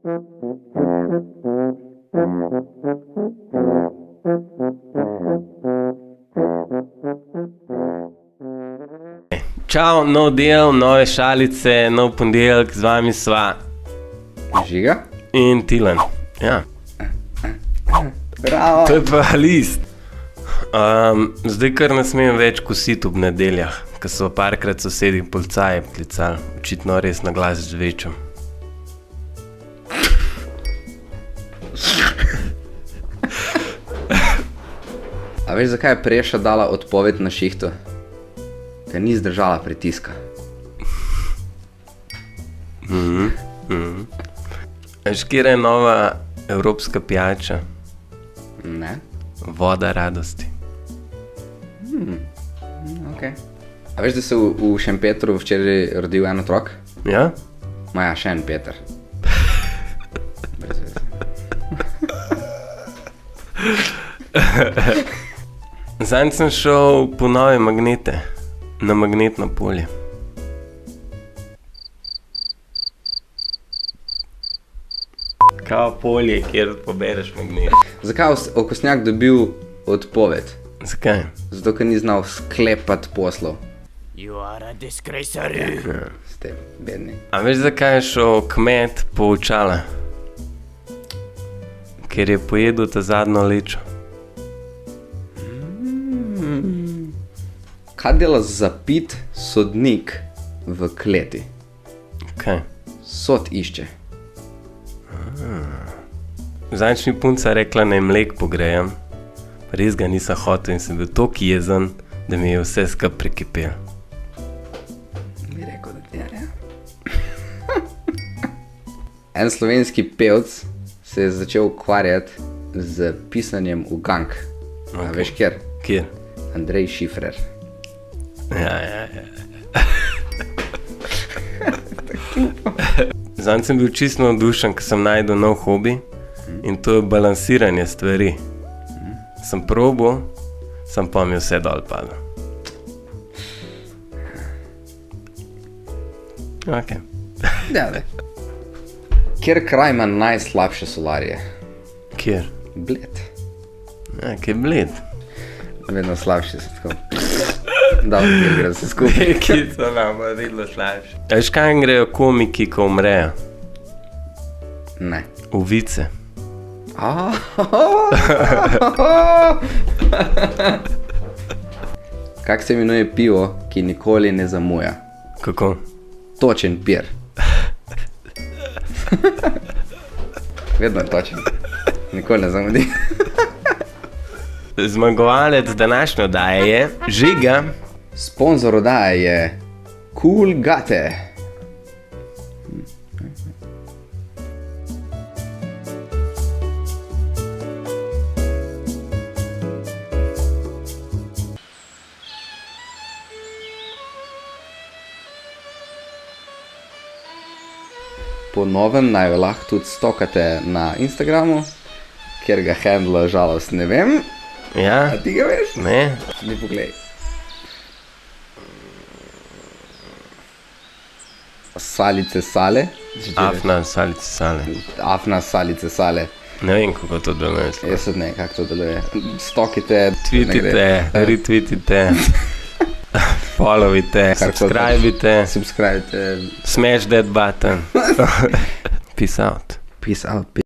Čau, nov del, nove šalice, nov ponedeljek, z vami sva Žiga in Tilen. Ja. Bravo. To je pa list. Zdaj kar ne smem več kositi ob nedeljah, ker so parkrat sosedi policaji klicali, očitno res na glas žvečem. A veš, zakaj je Preša dala odpoved na šihtu? Ker ni zdržala pritiska. Veš, kjer je nova evropska pijača? Ne? Voda radosti. Ok. A veš, da se v Šempetru včeraj rodil en otrok? Ja? Maja, še en Peter. Brez veze. Zanj sem šel po nove magnete, na magnetno polje. Kao polje, kjer pobereš magnet. Zakaj je okostnjak dobil odpoved? Zakaj? Zato, ker ni znal sklepati poslov. You are a disgracer. Ste bedni. A veš, zakaj je šel kmet po očala? Ker je pojedel ta zadnjo lečo. Kaj dela zapit sodnik v kleti? Kaj? Sod išče. Zadnjič mi punca rekla, naj mlek pogrejem. Res ga nisem hotel in sem bil toliko jezen, da mi je vse skup prekipel. Bi rekel, da ti je, ja. En slovenski pevc se je začel ukvarjati z pisanjem v gang. A veš kjer? Kjer? Andrej Šifrer. Ja. Zanj sem bil čisto navdušen, ker sem našel nov hobi in to je balansiranje stvari. Sem probal, sem pa mi vse dol padlo. Ok. Ja, ne. Kjer kraj ima najslabše solarije? Kjer? Bled. Ja, kaj je Bled? Vedno slabše se tako. Da, kjer gre se skupaj. Ki so nam vedno slabši. A veš, kaj grejo komiki, ko umrejo? Ne. V vice. Kak se imenuje pivo, ki nikoli ne zamuja? Kako? Točen pir. Vedno je točen. Nikoli ne zamudi. Zmagovalec današnje oddaje je Žiga. Sponzor oddaje je Cool Gate. Po novem naj lahko tudi stokate na Instagramu, kjer ga handla žalost ne vem. Ja? A ti ga veš? Ne? Ne poglej. Salice sale. Afna, salice, sale. Afna salice sale. Ne vem, kako to deluje. Jaz tudi ne, kako to deluje. Stokite, Tweetite, retweetite, followite, subscribite, smash that button. Peace out. Peace out.